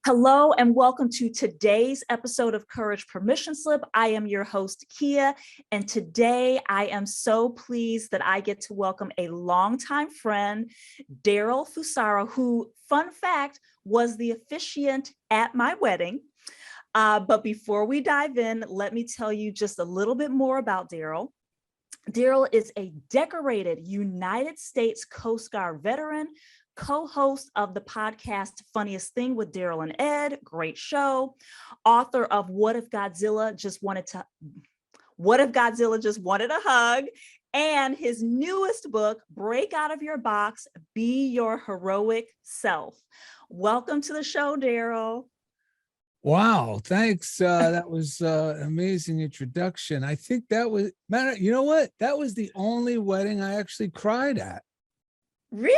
Hello and welcome to today's episode of Courage Permission Slip. I am your host, Kia, and today I am so pleased that I get to welcome a longtime friend, Darrell Fusaro, who, fun fact, was the officiant at my wedding. But before we dive in, let me tell you just a little bit more about Darrell. Darrell is a decorated United States Coast Guard veteran, co-host of the podcast Funniest Thing with Darrell and Ed, great show, author of What If Godzilla Just Wanted a Hug, and his newest book, Break Out of Your Box, Be Your Heroic Self. Welcome to the show, Darrell. Wow, thanks. That was an amazing introduction. I think that was, man, you know what? That was the only wedding I actually cried at. Really?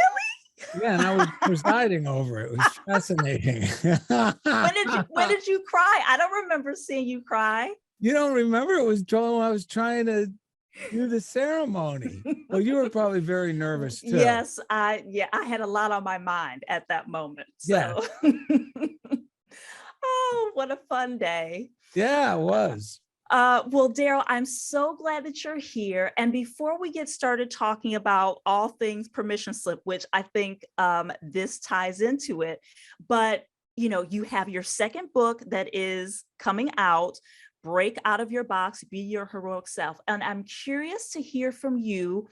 Yeah, and I was presiding over it. It was fascinating. When did you cry? I don't remember seeing you cry. You don't remember? It was when I was trying to do the ceremony. Well, you were probably very nervous too. Yes, I had a lot on my mind at that moment. So. Yeah. Oh, what a fun day. Yeah, it was. Well, Darrell, I'm so glad that you're here. And before we get started talking about all things permission slip, which I think this ties into it, but you have your second book that is coming out, Break Out of Your Box, Be Your Heroic Self. And I'm curious to hear from you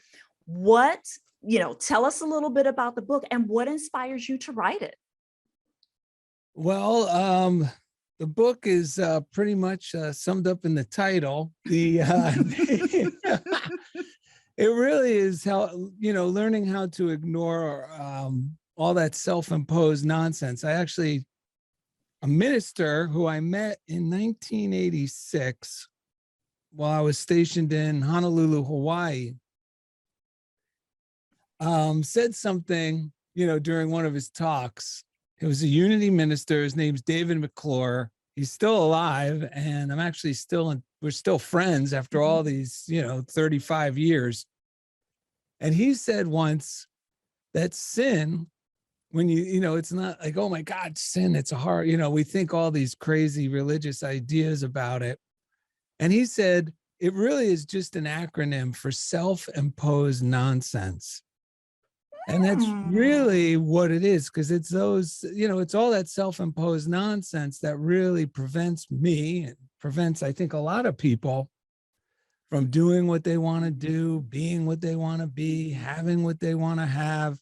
tell us a little bit about the book and what inspires you to write it. Well, the book is pretty much summed up in the title. It really is how, learning how to ignore all that self-imposed nonsense. A minister who I met in 1986 while I was stationed in Honolulu, Hawaii, said something, during one of his talks. It was a Unity minister. His name's David McClure. He's still alive, and I'm actually we're still friends after all these, 35 years. And he said once that sin, when it's not like, oh my God, sin, it's a hard, we think all these crazy religious ideas about it. And he said, it really is just an acronym for self-imposed nonsense. And that's really what it is, because it's those, it's all that self-imposed nonsense that really prevents me and prevents, I think, a lot of people from doing what they want to do, being what they want to be, having what they want to have,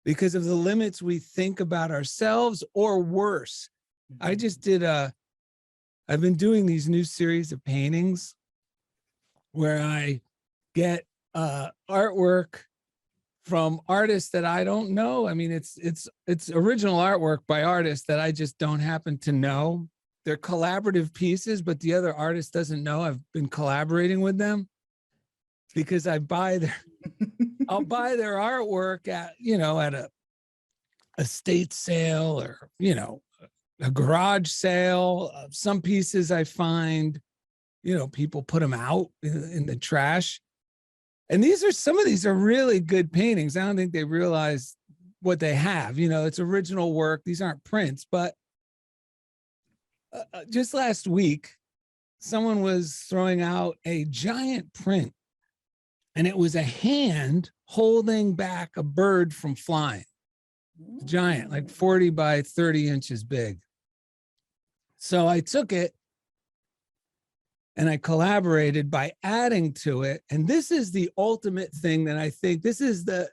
because of the limits we think about ourselves, or worse. I've been doing these new series of paintings where I get artwork from artists that I don't know. I mean, it's original artwork by artists that I just don't happen to know. They're collaborative pieces, but the other artist doesn't know I've been collaborating with them, because I'll buy their artwork at a estate sale or, a garage sale. Some pieces I find, people put them out in the trash. And some of these are really good paintings. I don't think they realize what they have. It's original work. These aren't prints. But just last week, someone was throwing out a giant print, and it was a hand holding back a bird from flying. Giant, like 40 by 30 inches big. So I took it and I collaborated by adding to it. And this is the ultimate thing that I think, this is the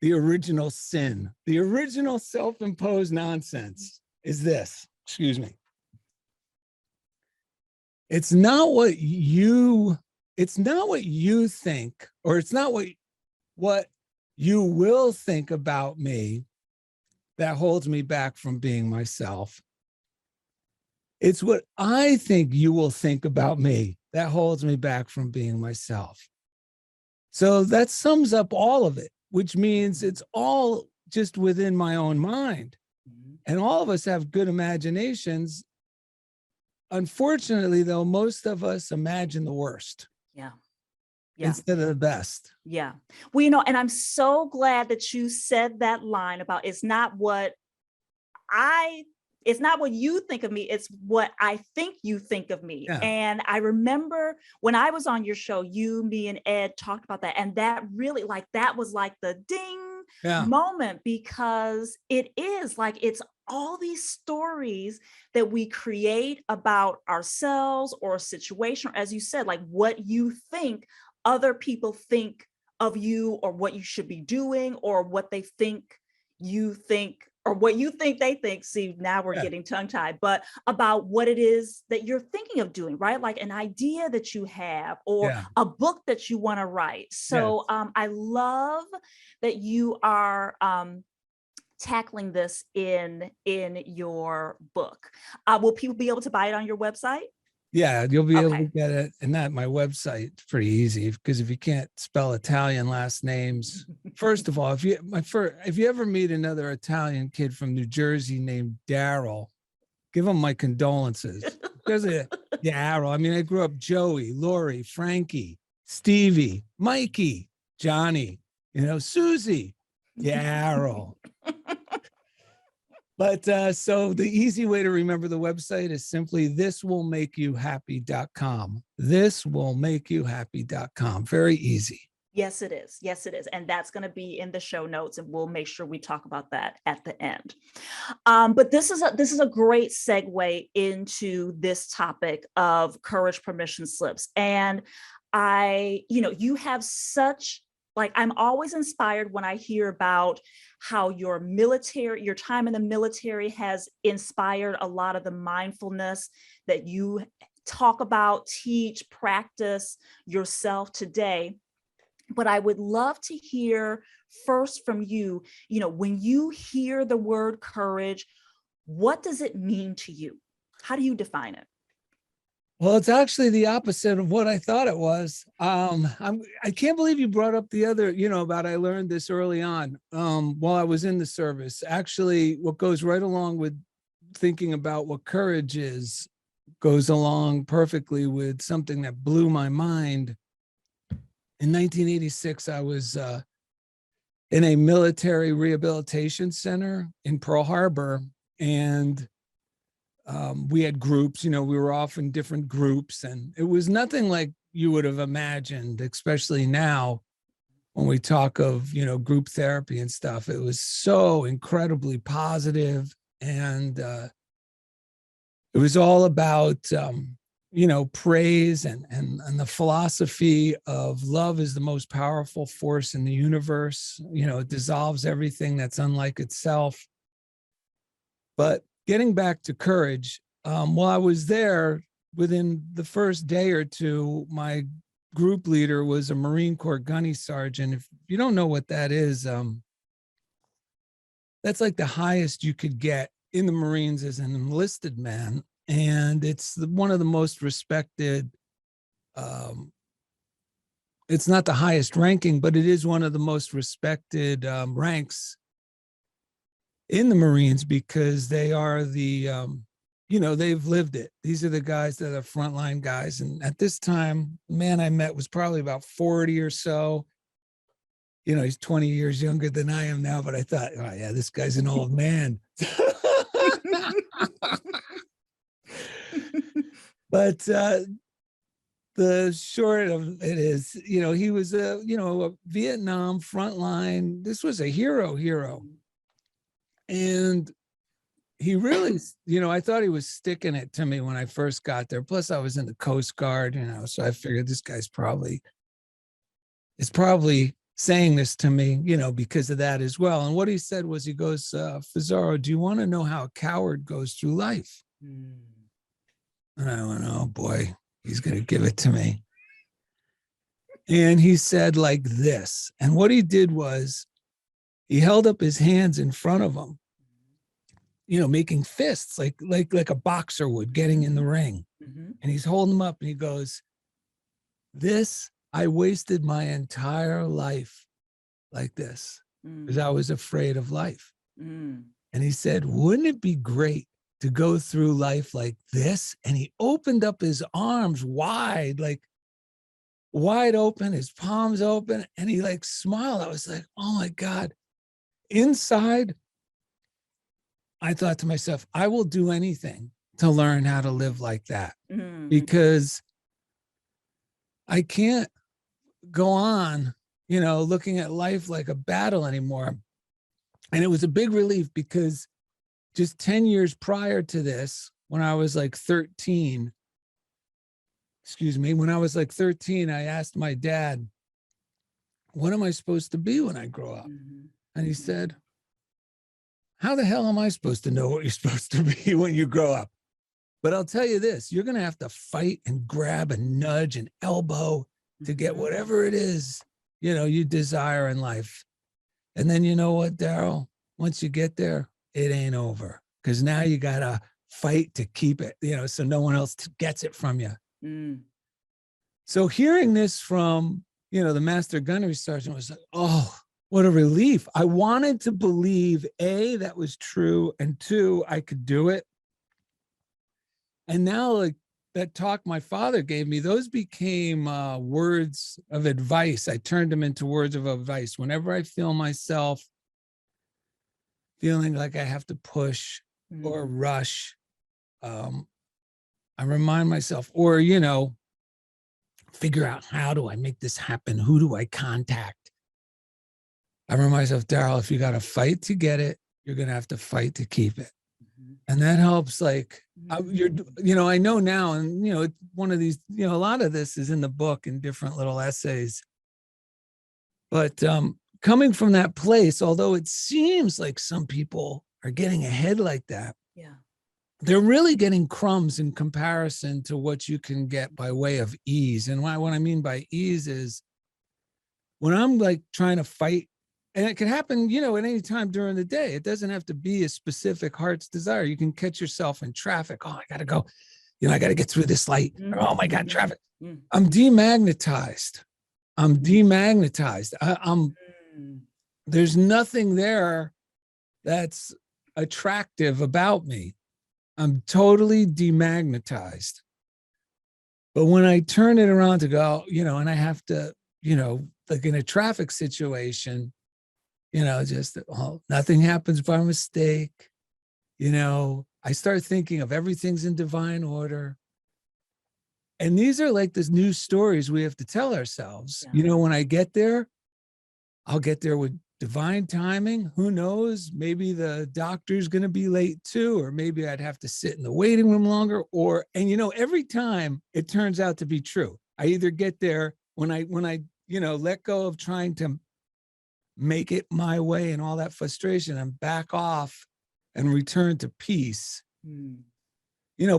original sin, the original self-imposed nonsense is this, excuse me. It's not what you think, or it's not what you will think about me that holds me back from being myself. It's what I think you will think about me that holds me back from being myself. So that sums up all of it, which means it's all just within my own mind. And all of us have good imaginations. Unfortunately, though, most of us imagine the worst. Yeah. Instead of the best. Yeah. Well, and I'm so glad that you said that line about it's not what it's not what you think of me, it's what I think you think of me. Yeah. And I remember when I was on your show, you, me, and Ed talked about that. And that really, like, that was like the ding moment, because it is like, it's all these stories that we create about ourselves or a situation, or as you said, like what you think other people think of you, or what you should be doing, or what they think you think, or what you think they think. See, now we're getting tongue-tied, but about what it is that you're thinking of doing, right? Like an idea that you have, or a book that you want to write. So I love that you are tackling this in your book. Will people be able to buy it on your website? Yeah, you'll be able to get it. And that my website, it's pretty easy, because if you can't spell Italian last names, first of all, if you ever meet another Italian kid from New Jersey named Darrell, give him my condolences. Because of Darrell. I mean, I grew up Joey, Lori, Frankie, Stevie, Mikey, Johnny, Susie, Darrell. But so the easy way to remember the website is simply thiswillmakeyouhappy.com. Thiswillmakeyouhappy.com. Very easy. Yes, it is. Yes, it is. And that's going to be in the show notes, and we'll make sure we talk about that at the end. But this is a great segue into this topic of courage permission slips. And you have such, like, I'm always inspired when I hear about how your time in the military has inspired a lot of the mindfulness that you talk about, teach, practice yourself today. But I would love to hear first from you, when you hear the word courage, what does it mean to you? How do you define it? Well, it's actually the opposite of what I thought it was. I can't believe you brought up the other, about I learned this early on while I was in the service. Actually, what goes right along with thinking about what courage is goes along perfectly with something that blew my mind. In 1986, I was in a military rehabilitation center in Pearl Harbor, and we had groups, we were off in different groups, and it was nothing like you would have imagined, especially now when we talk of, group therapy and stuff. It was so incredibly positive, and it was all about, praise and the philosophy of love is the most powerful force in the universe. It dissolves everything that's unlike itself. But getting back to courage, while I was there, within the first day or two, my group leader was a Marine Corps gunny sergeant. If you don't know what that is, that's like the highest you could get in the Marines as an enlisted man. And it's one of the most respected, it's not the highest ranking, but it is one of the most respected ranks in the Marines, because they are the, they've lived it. These are the guys that are frontline guys. And at this time, the man I met was probably about 40 or so. He's 20 years younger than I am now, but I thought, oh yeah, this guy's an old man. But the short of it is, he was a Vietnam frontline. This was a hero. And he really, I thought he was sticking it to me when I first got there. Plus I was in the Coast Guard, so I figured this guy's probably saying this to me, because of that as well. And what he said was, he goes, Fusaro, do you want to know how a coward goes through life? And I went, oh boy, he's going to give it to me. And he said like this. And what he did was he held up his hands in front of him, making fists like a boxer would getting in the ring. And he's holding them up and he goes, I wasted my entire life like this because I was afraid of life. And he said, wouldn't it be great to go through life like this? And he opened up his arms wide open, his palms open, and he smiled. I was like, oh my God. Inside, I thought to myself, I will do anything to learn how to live like that, because I can't go on, looking at life like a battle anymore. And it was a big relief, because just 10 years prior to this, when I was like 13, I asked my dad, what am I supposed to be when I grow up? And he said, how the hell am I supposed to know what you're supposed to be when you grow up? But I'll tell you this, you're going to have to fight and grab and nudge and elbow to get whatever it is, you desire in life. And then you know what, Darrell? Once you get there, it ain't over, because now you got to fight to keep it, so no one else gets it from you. So hearing this from, the master gunnery sergeant was like, oh, what a relief. I wanted to believe, A, that was true, and 2, I could do it. And now, like, that talk my father gave me, those became words of advice. I turned them into words of advice. Whenever I feel myself feeling like I have to push or rush, I remind myself, or, figure out, how do I make this happen? Who do I contact? I remind myself, Darrell, if you got to fight to get it, you're going to have to fight to keep it. And that helps. Like, I know now, and, it's one of these, a lot of this is in the book in different little essays. But coming from that place, although it seems like some people are getting ahead like that, they're really getting crumbs in comparison to what you can get by way of ease. And what I mean by ease is, when I'm like trying to fight, and it can happen, at any time during the day. It doesn't have to be a specific heart's desire. You can catch yourself in traffic. Oh, I got to go. I got to get through this light. Or, oh my God, traffic. I'm demagnetized. There's nothing there that's attractive about me. I'm totally demagnetized. But when I turn it around to go, and I have to, like in a traffic situation, just, nothing happens by mistake. I start thinking of everything's in divine order. And these are like these new stories we have to tell ourselves. When I get there, I'll get there with divine timing. Who knows? Maybe the doctor's going to be late too, or maybe I'd have to sit in the waiting room longer, and every time it turns out to be true. I either get there when I let go of trying to make it my way and all that frustration, and back off and return to peace.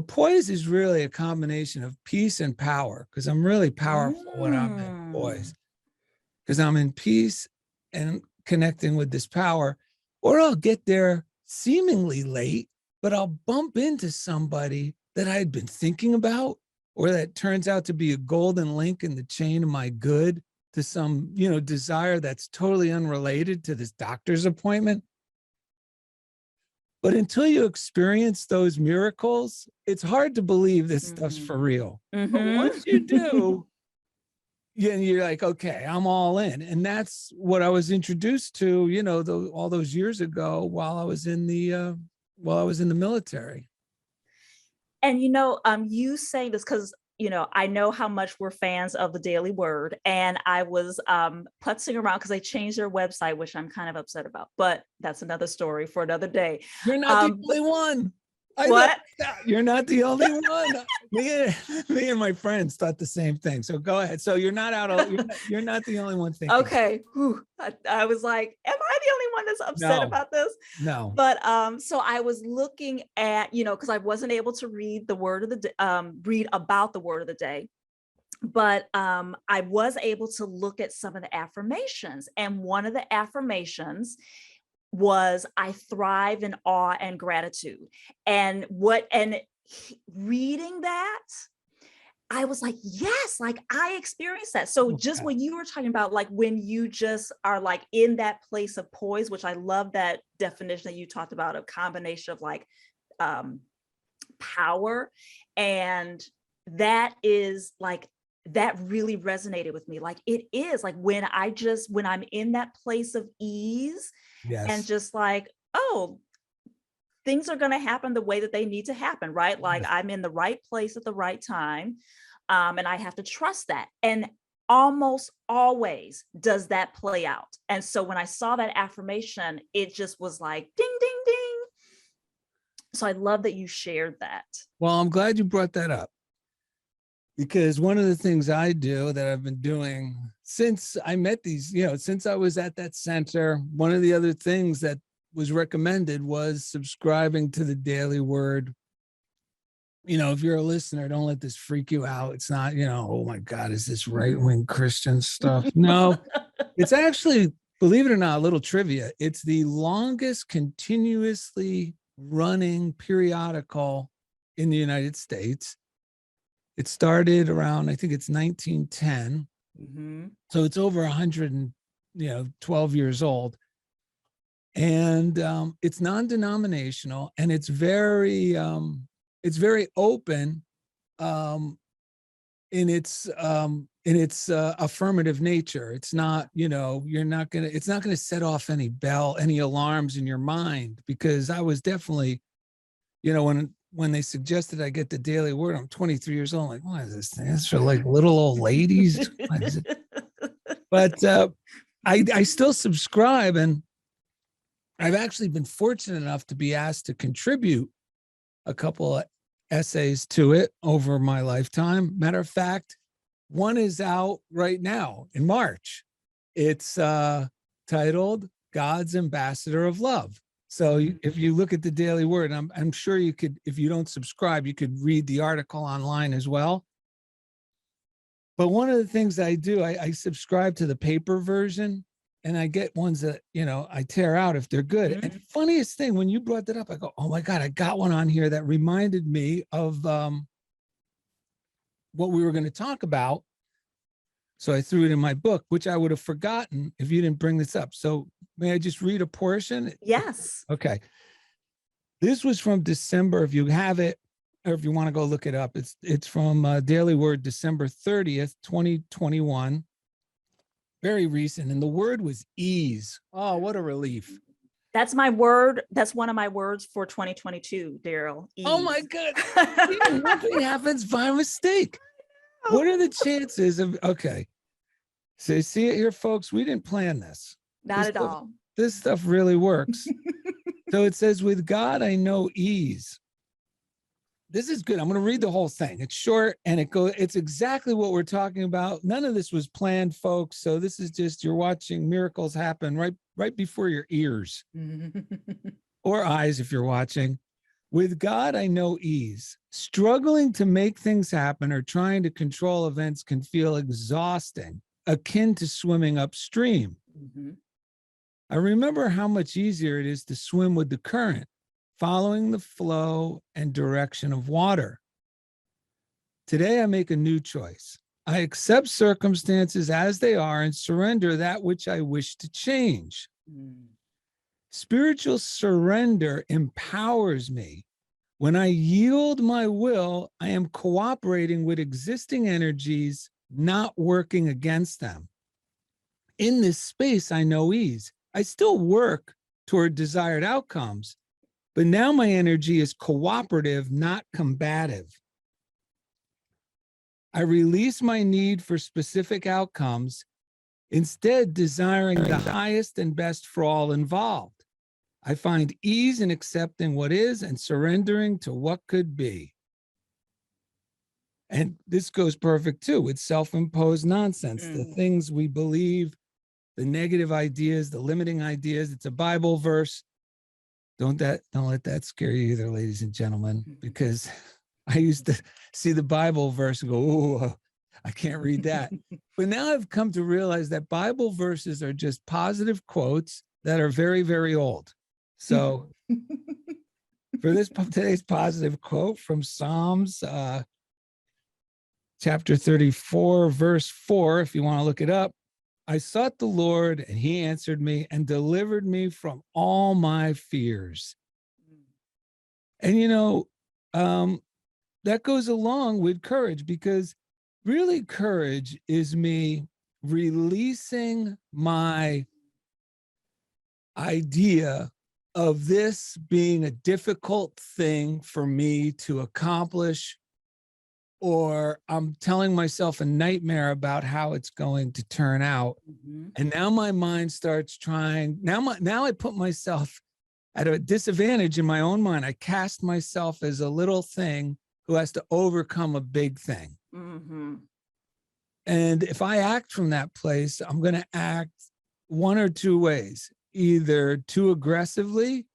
Poise is really a combination of peace and power, because I'm really powerful when I'm in poise, because I'm in peace and connecting with this power. Or I'll get there seemingly late, but I'll bump into somebody that I had been thinking about, or that turns out to be a golden link in the chain of my good to some, desire that's totally unrelated to this doctor's appointment. But until you experience those miracles, it's hard to believe this stuff's for real. But once you do, you're like, okay, I'm all in. And that's what I was introduced to, all those years ago while I was in the military. And, you saying this because, I know how much we're fans of the Daily Word, and I was putzing around because they changed their website, which I'm kind of upset about, but that's another story for another day. You're not the only one. What? You're not the only one. Me and my friends thought the same thing. So go ahead. So you're not you're not the only one thinking. Okay. I was like, am I the only one that's upset about this? No. But so I was looking at, because I wasn't able to read the word of the read about the word of the day. But I was able to look at some of the affirmations. And one of the affirmations was, I thrive in awe and gratitude. And reading that, I was like, yes, like I experienced that. So just what you were talking about, like when you just are like in that place of poise, which I love that definition that you talked about, a combination of like power. And that is like, that really resonated with me. Like it is like when I'm in that place of ease, and just like, oh, things are going to happen the way that they need to happen, right? Like I'm in the right place at the right time. And I have to trust that. And almost always does that play out. And so when I saw that affirmation, it just was like, ding, ding, ding. So I love that you shared that. Well, I'm glad you brought that up, because one of the things I do that I've been doing since I met these, since I was at that center, one of the other things that was recommended was subscribing to the Daily Word. If you're a listener, don't let this freak you out. It's not, oh my God, is this right-wing Christian stuff? No, it's actually, believe it or not, a little trivia. It's the longest continuously running periodical in the United States. It started around, I think it's 1910. Mm-hmm. So it's over 112 years old. And it's non-denominational, and it's very open in its affirmative nature. It's not, it's not gonna set off any alarms in your mind, because I was definitely, when they suggested I get the Daily Word, I'm 23 years old. I'm like, what is this thing? It's for like little old ladies. But I still subscribe, and I've actually been fortunate enough to be asked to contribute a couple of essays to it over my lifetime. Matter of fact, one is out right now in March. It's titled God's Ambassador of Love. So if you look at the Daily Word, I'm sure you could, if you don't subscribe, you could read the article online as well. But one of the things I do, I subscribe to the paper version, and I get ones that, I tear out if they're good. Mm-hmm. And funniest thing, when you brought that up, I go, oh my God, I got one on here that reminded me of what we were going to talk about. So I threw it in my book, which I would have forgotten if you didn't bring this up. So may I just read a portion? Yes. Okay. This was from December, if you have it, or if you want to go look it up. It's from Daily Word, December 30th, 2021. Very recent. And the word was ease. Oh, what a relief. That's my word. That's one of my words for 2022, Darrell. Ease. Oh my God. Nothing happens by mistake. What are the chances of, okay. So see it here, folks. We didn't plan this. Not at all. This stuff really works. So it says, with God, I know ease. This is good. I'm going to read the whole thing. It's short, and it's exactly what we're talking about. None of this was planned, folks. So this is just, you're watching miracles happen right before your ears or eyes if you're watching. With God, I know ease. Struggling to make things happen or trying to control events can feel exhausting, akin to swimming upstream. Mm-hmm. I remember how much easier it is to swim with the current, following the flow and direction of water. Today, I make a new choice. I accept circumstances as they are and surrender that which I wish to change. Spiritual surrender empowers me. When I yield my will, I am cooperating with existing energies, not working against them. In this space, I know ease. I still work toward desired outcomes, but now my energy is cooperative, not combative. I release my need for specific outcomes, instead desiring the highest and best for all involved. I find ease in accepting what is and surrendering to what could be. And this goes perfect too with self-imposed nonsense, the things we believe, the negative ideas, the limiting ideas. It's a Bible verse. Don't let that scare you either, ladies and gentlemen, because I used to see the Bible verse and go, oh, I can't read that. But now I've come to realize that Bible verses are just positive quotes that are very, very old. So for today's positive quote from Psalms, chapter 34, verse 4, if you want to look it up, I sought the Lord and he answered me and delivered me from all my fears. And, that goes along with courage, because really courage is me releasing my idea of this being a difficult thing for me to accomplish, or I'm telling myself a nightmare about how it's going to turn out. Mm-hmm. And now my mind starts trying. Now I put myself at a disadvantage in my own mind. I cast myself as a little thing who has to overcome a big thing. Mm-hmm. And if I act from that place, I'm going to act one or two ways, either too aggressively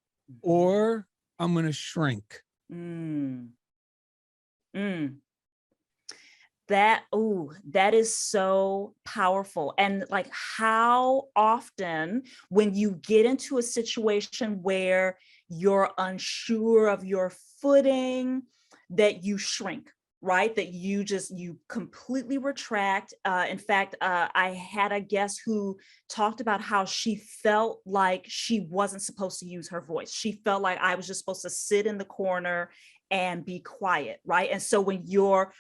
or I'm going to shrink. Mm. Mm. That is so powerful. And like, how often when you get into a situation where you're unsure of your footing, that you shrink, right? That you completely retract. In fact, I had a guest who talked about how she felt like she wasn't supposed to use her voice. She felt like I was just supposed to sit in the corner and be quiet, right? And so when you're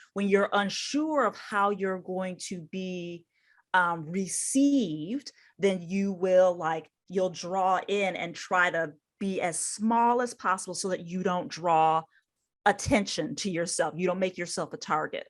unsure of how you're going to be received, then you'll draw in and try to be as small as possible so that you don't draw attention to yourself. You don't make yourself a target.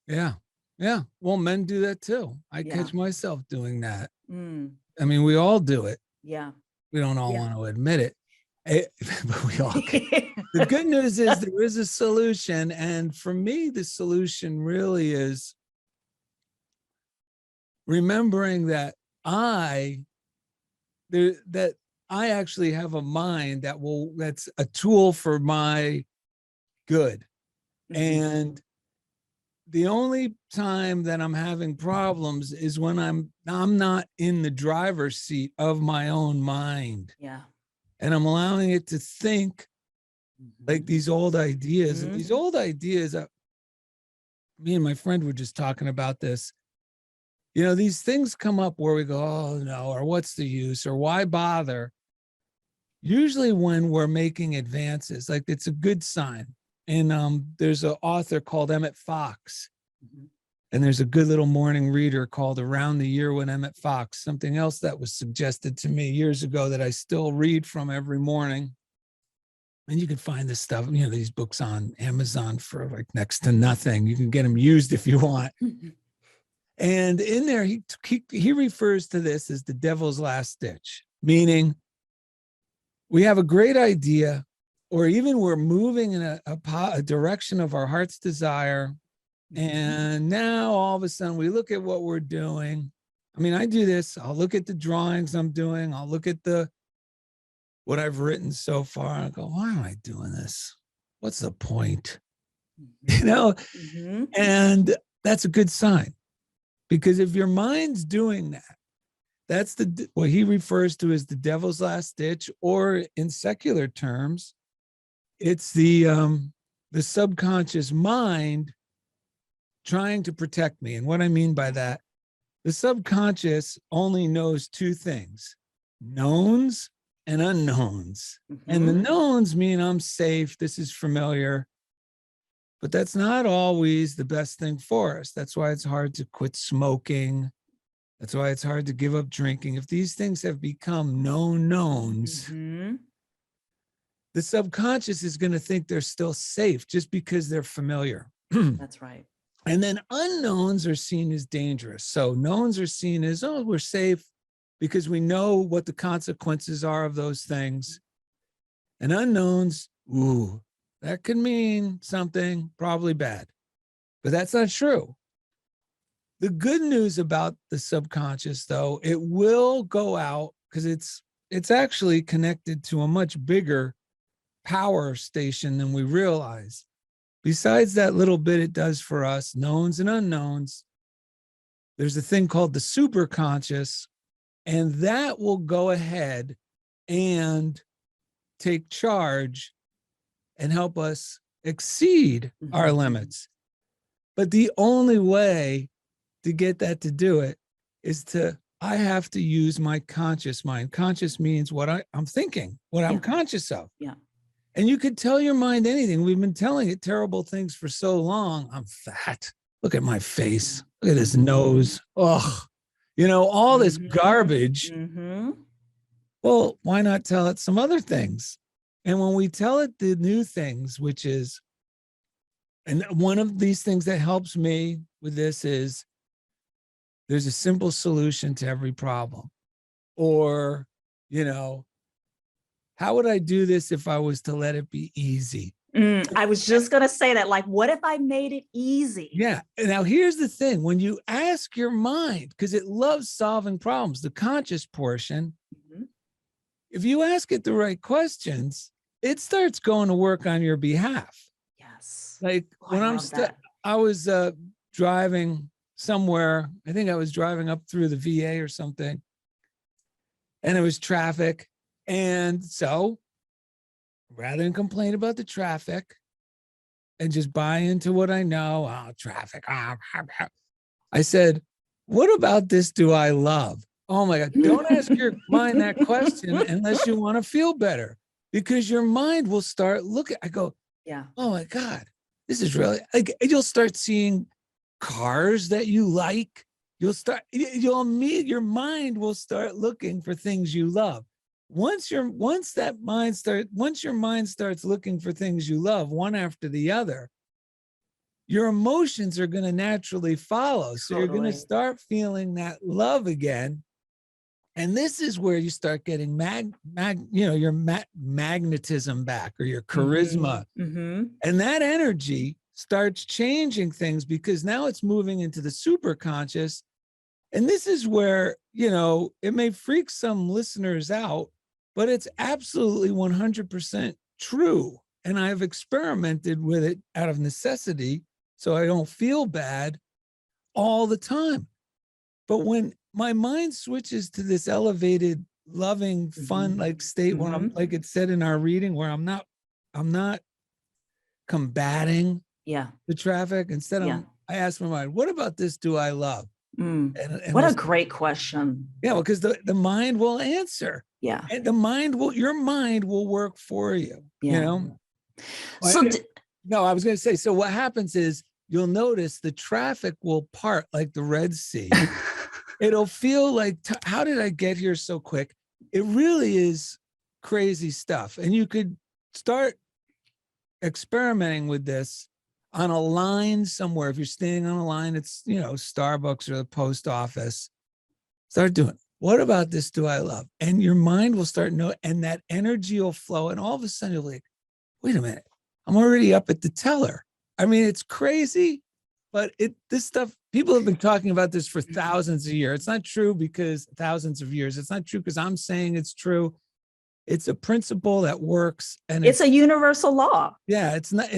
Yeah. Yeah. Well, men do that too. I Yeah. catch myself doing that. Mm. I mean, we all do it. Yeah. We don't all Yeah. want to admit it, but we all can. The good news is there is a solution. And for me, the solution really is remembering that I actually have a mind that's a tool for my good. Mhm. And the only time that I'm having problems is when I'm not in the driver's seat of my own mind. Yeah. And I'm allowing it to think like these old ideas. And these old ideas, me and my friend were just talking about this. You know, these things come up where we go, oh no, or what's the use, or why bother? Usually when we're making advances, like it's a good sign. And there's an author called Emmett Fox. And there's a good little morning reader called Around the Year with Emmett Fox, something else that was suggested to me years ago that I still read from every morning. And you can find this stuff, you know, these books on Amazon for like next to nothing. You can get them used if you want. And in there, he refers to this as the devil's last ditch, meaning we have a great idea, or even we're moving in a direction of our heart's desire. And now all of a sudden we look at what we're doing. I mean, I do this. I'll look at the drawings I'm doing. I'll look at what I've written so far. I go, why am I doing this? What's the point? You know, and that's a good sign, because if your mind's doing that, that's what he refers to as the devil's last ditch, or in secular terms, it's the subconscious mind trying to protect me. And what I mean by that, the subconscious only knows two things: knowns and unknowns. And the knowns mean I'm safe, this is familiar, but that's not always the best thing for us. That's why it's hard to quit smoking. That's why it's hard to give up drinking. If these things have become known knowns, the subconscious is going to think they're still safe just because they're familiar. That's right. And then unknowns are seen as dangerous. So knowns are seen as, oh, we're safe because we know what the consequences are of those things. And unknowns, ooh, that could mean something probably bad. But that's not true. The good news about the subconscious, though, it will go out because it's actually connected to a much bigger power station than we realize. Besides that little bit it does for us, knowns and unknowns, there's a thing called the superconscious, and that will go ahead and take charge and help us exceed our limits. But the only way to get that to do it is I have to use my conscious mind. Conscious means what I'm thinking, what I'm conscious of. Yeah. And you could tell your mind anything. We've been telling it terrible things for so long. I'm fat. Look at my face. Look at his nose. Ugh. You know, all this garbage. Well, why not tell it some other things? And when we tell it the new things, which is, and one of these things that helps me with this is there's a simple solution to every problem. Or, you know, how would I do this if I was to let it be easy? I was just going to say that, like, what if I made it easy? Yeah. And now here's the thing. When you ask your mind, because it loves solving problems, the conscious portion, if you ask it the right questions, it starts going to work on your behalf. Yes. Like when I was driving somewhere, I think I was driving up through the VA or something, and it was traffic. And so rather than complain about the traffic and just buy into what I know, traffic, I said, what about this do I love? Oh my God, don't ask your mind that question unless you want to feel better, because your mind will start looking. I go, yeah, oh my God, this is really, like, you'll start seeing cars that you like. Your mind will start looking for things you love. Once your mind starts looking for things you love, one after the other, your emotions are going to naturally follow. So you're going to start feeling that love again. And this is where you start getting your magnetism back, or your charisma. And that energy starts changing things, because now it's moving into the super conscious. And this is where, it may freak some listeners out, but it's absolutely 100% true. And I've experimented with it out of necessity, so I don't feel bad all the time. But when my mind switches to this elevated, loving, fun, like state, when I'm, like it said in our reading, where I'm not combating the traffic. Instead, I ask my mind, what about this do I love? And what a great question. Yeah, because the mind will answer. Yeah. And your mind will work for you, So no, I was going to say, so what happens is you'll notice the traffic will part like the Red Sea. It'll feel like, how did I get here so quick? It really is crazy stuff. And you could start experimenting with this on a line somewhere. If you're standing on a line, it's, Starbucks or the post office. Start doing, what about this do I love? And your mind will start and that energy will flow. And all of a sudden you'll be like, wait a minute, I'm already up at the teller. I mean, it's crazy, but this stuff, people have been talking about this for thousands of years. It's not true because thousands of years. It's not true because I'm saying it's true. It's a principle that works, and it's a universal law. Yeah, it's not.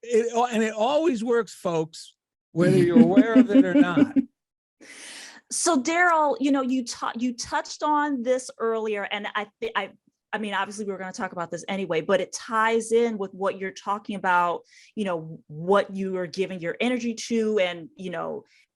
And it always works, folks, whether you're aware of it or not. So, Darrell, you touched on this earlier, and I mean, obviously we were going to talk about this anyway, but it ties in with what you're talking about, what you are giving your energy to, and,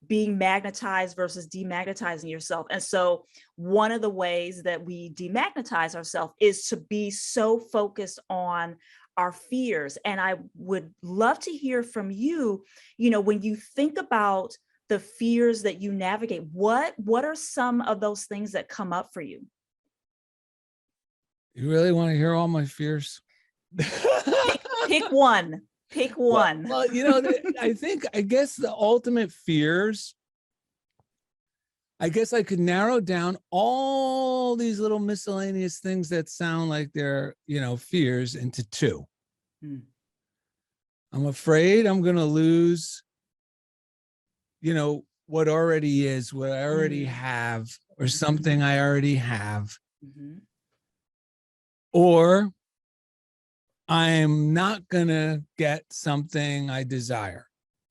being magnetized versus demagnetizing yourself. And so one of the ways that we demagnetize ourselves is to be so focused on our fears. And I would love to hear from you, when you think about the fears that you navigate, what are some of those things that come up for you? You really want to hear all my fears? Pick one. Pick one. Well, I guess the ultimate fears, I guess I could narrow down all these little miscellaneous things that sound like they're, fears into two. I'm afraid I'm going to lose, what already is, what I already have, or something I already have. Or I'm not going to get something I desire.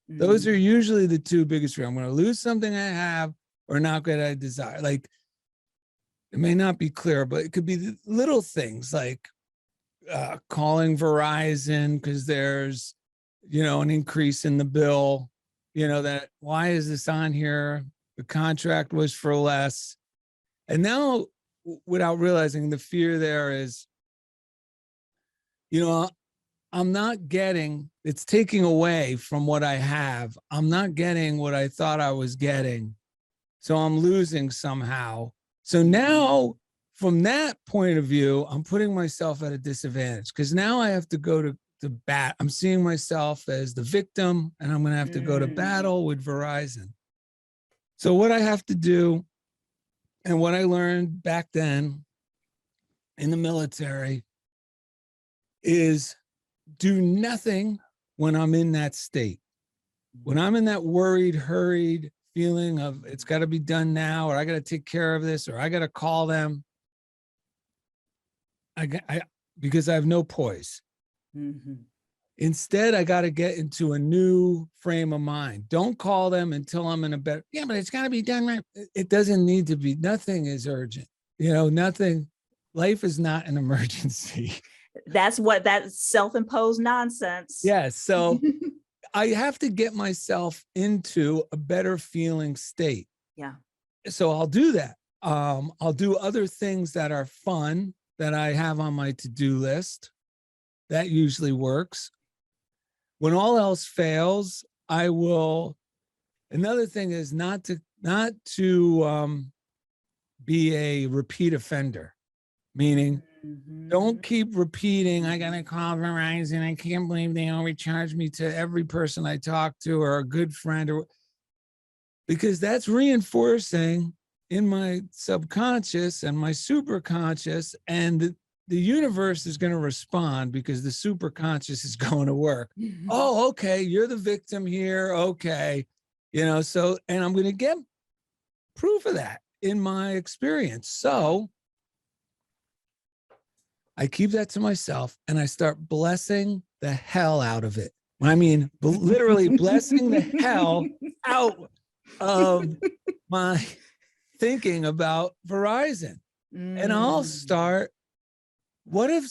Those are usually the two biggest fears. I'm going to lose something I have, or not get what I desire. Like, it may not be clear, but it could be the little things like calling Verizon because there's, an increase in the bill, that why is this on here? The contract was for less. And now, without realizing, the fear there is, I'm not getting, it's taking away from what I have. I'm not getting what I thought I was getting. So I'm losing somehow. So now from that point of view, I'm putting myself at a disadvantage because now I have to go to bat. I'm seeing myself as the victim, and I'm going to have to go to battle with Verizon. So what I have to do, and what I learned back then in the military, is do nothing when I'm in that state. When I'm in that worried, hurried feeling of it's got to be done now, or I got to take care of this, or I got to call them, because I have no poise. Mm-hmm. Instead, I got to get into a new frame of mind. Don't call them until I'm in a better. Yeah, but it's got to be done right. It doesn't need to be. Nothing is urgent. Nothing. Life is not an emergency. That's self-imposed nonsense. Yes. So I have to get myself into a better feeling state. Yeah. So I'll do that. I'll do other things that are fun that I have on my to-do list. That usually works. When all else fails, I will. Another thing is not to be a repeat offender, meaning don't keep repeating. I got to call Verizon. I can't believe they overcharged me to every person I talk to or a good friend, because that's reinforcing in my subconscious and my superconscious, and the universe is going to respond because the superconscious is going to work. Oh, okay. You're the victim here. Okay. So, and I'm going to get proof of that in my experience. So I keep that to myself and I start blessing the hell out of it. I mean, literally blessing the hell out of my thinking about Verizon. And I'll start, what if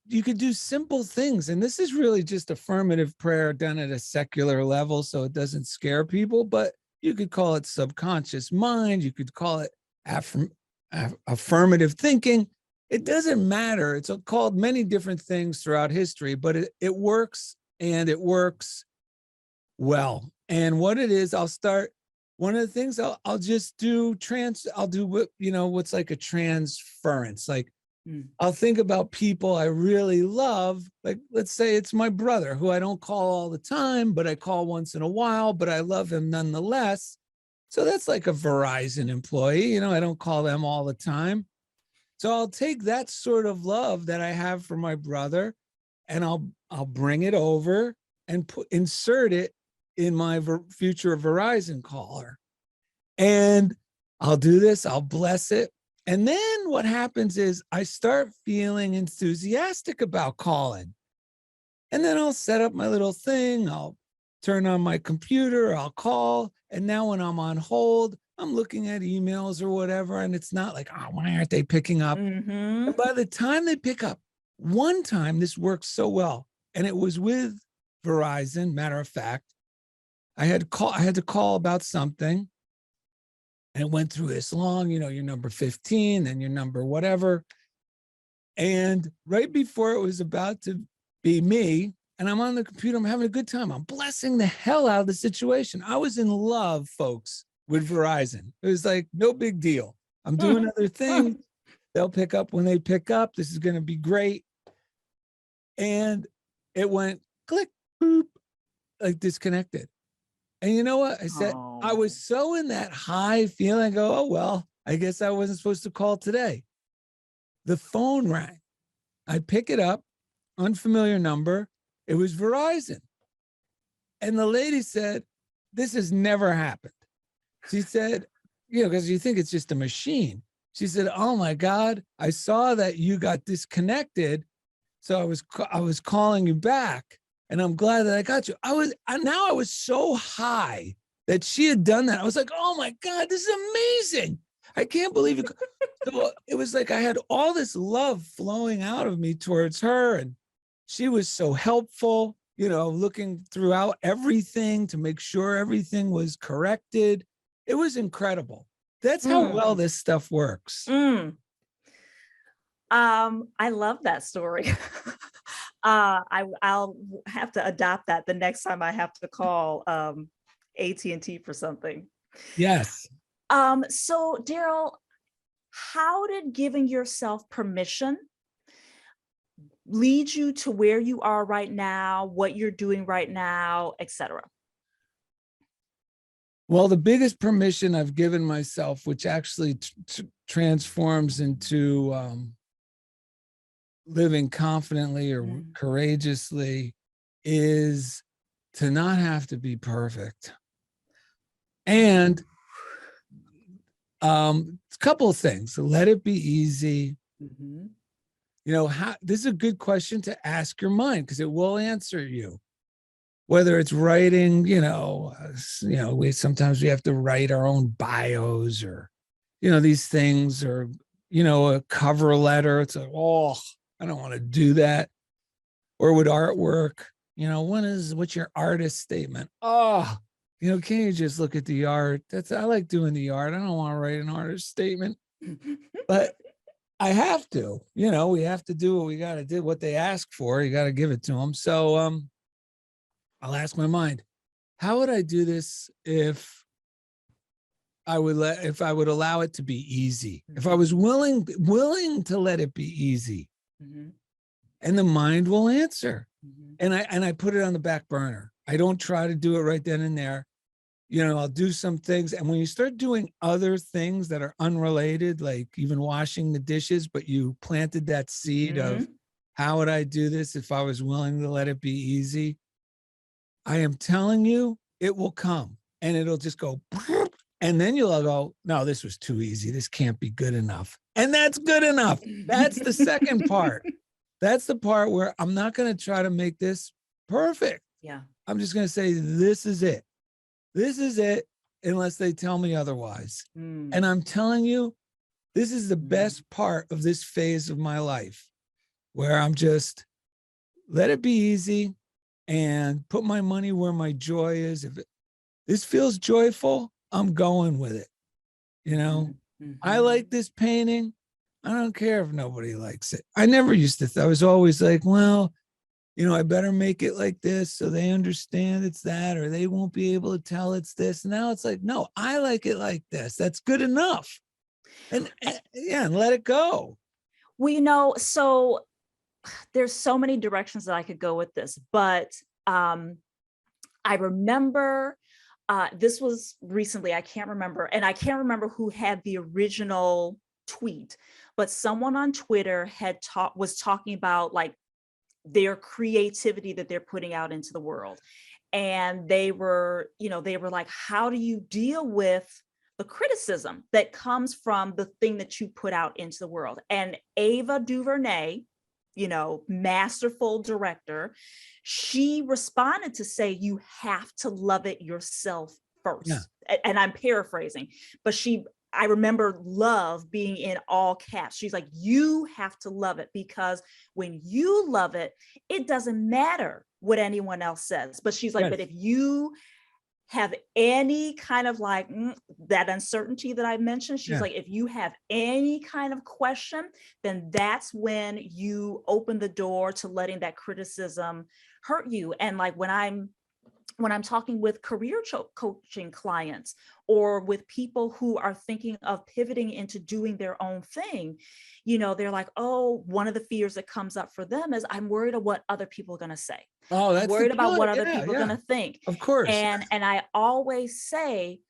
you could do simple things. And this is really just affirmative prayer done at a secular level, so it doesn't scare people, but you could call it subconscious mind. You could call it affirmative thinking. It doesn't matter. It's called many different things throughout history, but it works, and it works well. And what it is, I'll start, one of the things I'll just do I'll do what's like a transference. Like I'll think about people I really love. Like, let's say it's my brother, who I don't call all the time, but I call once in a while, but I love him nonetheless. So that's like a Verizon employee. I don't call them all the time. So I'll take that sort of love that I have for my brother, and I'll bring it over and insert it in my future Verizon caller. And I'll do this, I'll bless it. And then what happens is I start feeling enthusiastic about calling. And then I'll set up my little thing. I'll turn on my computer, I'll call. And now when I'm on hold, I'm looking at emails or whatever. And it's not like, oh, why aren't they picking up? And by the time they pick up, one time this worked so well. And it was with Verizon, matter of fact. I had to call about something. And it went through this long, your number 15, then your number whatever. And right before it was about to be me, and I'm on the computer, I'm having a good time. I'm blessing the hell out of the situation. I was in love, folks, with Verizon. It was like, no big deal. I'm doing other things. They'll pick up when they pick up. This is going to be great. And it went click, boop, like disconnected. And you know what? I said, I was so in that high feeling. I go, oh, well, I guess I wasn't supposed to call today. The phone rang. I pick it up, unfamiliar number. It was Verizon. And the lady said, this has never happened. She said, because you think it's just a machine. She said, oh my God, I saw that you got disconnected. So I was calling you back. And I'm glad that I got you. I was so high that she had done that. I was like, oh my God, this is amazing. I can't believe it. So it was like I had all this love flowing out of me towards her. And she was so helpful, looking throughout everything to make sure everything was corrected. It was incredible. That's how well this stuff works. I love that story. I'll have to adopt that the next time I have to call AT&T for something. Yes. So Darrell, how did giving yourself permission lead you to where you are right now, what you're doing right now, etc.? Well, the biggest permission I've given myself, which actually transforms into living confidently or courageously, is to not have to be perfect. And a couple of things. Let it be easy. You know, this is a good question to ask your mind, because it will answer you. Whether it's writing, sometimes we have to write our own bios, or, these things, or, a cover letter. It's like, oh, I don't want to do that. Or with artwork, what's your artist statement? Oh, can you just look at the art? I like doing the art. I don't want to write an artist statement, but I have to, we have to do what we got to do, what they ask for. You got to give it to them. So, I'll ask my mind, how would I do this if I would allow it to be easy? If I was willing to let it be easy, and the mind will answer. And I put it on the back burner. I don't try to do it right then and there. I'll do some things. And when you start doing other things that are unrelated, like even washing the dishes, but you planted that seed of, how would I do this if I was willing to let it be easy? I am telling you, it will come, and it'll just go, and then you'll go, no, this was too easy. This can't be good enough. And that's good enough. That's the second part. That's the part where I'm not going to try to make this perfect. Yeah. I'm just going to say, this is it. This is it, unless they tell me otherwise. And I'm telling you, this is the best part of this phase of my life, where I'm just, let it be easy and put my money where my joy is. If this feels joyful, I'm going with it. I like this painting. I don't care if nobody likes it. I never used to. I was always like, well, I better make it like this so they understand it's that, or they won't be able to tell it's this. Now it's like, no, I like it like this. That's good enough. And let it go. Well, so there's so many directions that I could go with this, but I remember this was recently, I can't remember, and I can't remember who had the original tweet, but someone on Twitter was talking about like their creativity that they're putting out into the world. And they were like, how do you deal with the criticism that comes from the thing that you put out into the world? And Ava DuVernay, masterful director, she responded to say, you have to love it yourself first. Yeah. And I'm paraphrasing, but I remember love being in all caps. She's like, you have to love it, because when you love it, it doesn't matter what anyone else says. But she's like, yes. But if you have any kind of like that uncertainty that I mentioned, she's like, if you have any kind of question, then that's when you open the door to letting that criticism hurt you. And like when I'm talking with career coaching clients, or with people who are thinking of pivoting into doing their own thing, they're like, oh, one of the fears that comes up for them is, I'm worried of what other people are going to say. Oh, that's I'm worried about what other people are going to think. Of course. And I always say,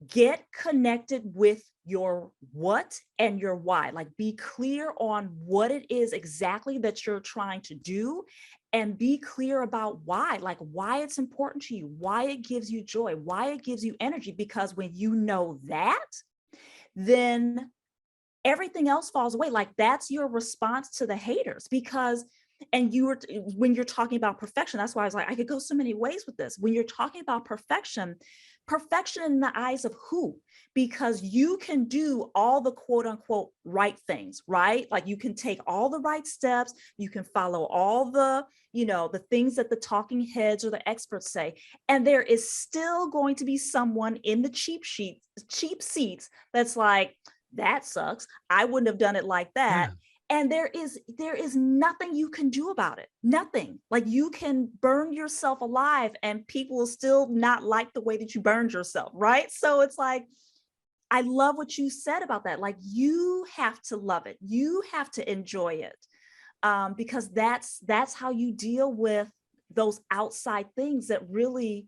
get connected with your what and your why. Like, be clear on what it is exactly that you're trying to do, and be clear about why, like why it's important to you, why it gives you joy, why it gives you energy. Because when you know that, then everything else falls away. Like, that's your response to the haters. Because, and when you're talking about perfection, that's why I was like, I could go so many ways with this. When you're talking about perfection in the eyes of who? Because you can do all the quote unquote right things, right? Like, you can take all the right steps, you can follow all the, the things that the talking heads or the experts say. And there is still going to be someone in the cheap seats that's like, that sucks. I wouldn't have done it like that. Yeah. And there is nothing you can do about it. Nothing. Like, you can burn yourself alive and people will still not like the way that you burned yourself, right? So it's like, I love what you said about that. Like, you have to love it. You have to enjoy it. Because that's how you deal with those outside things that really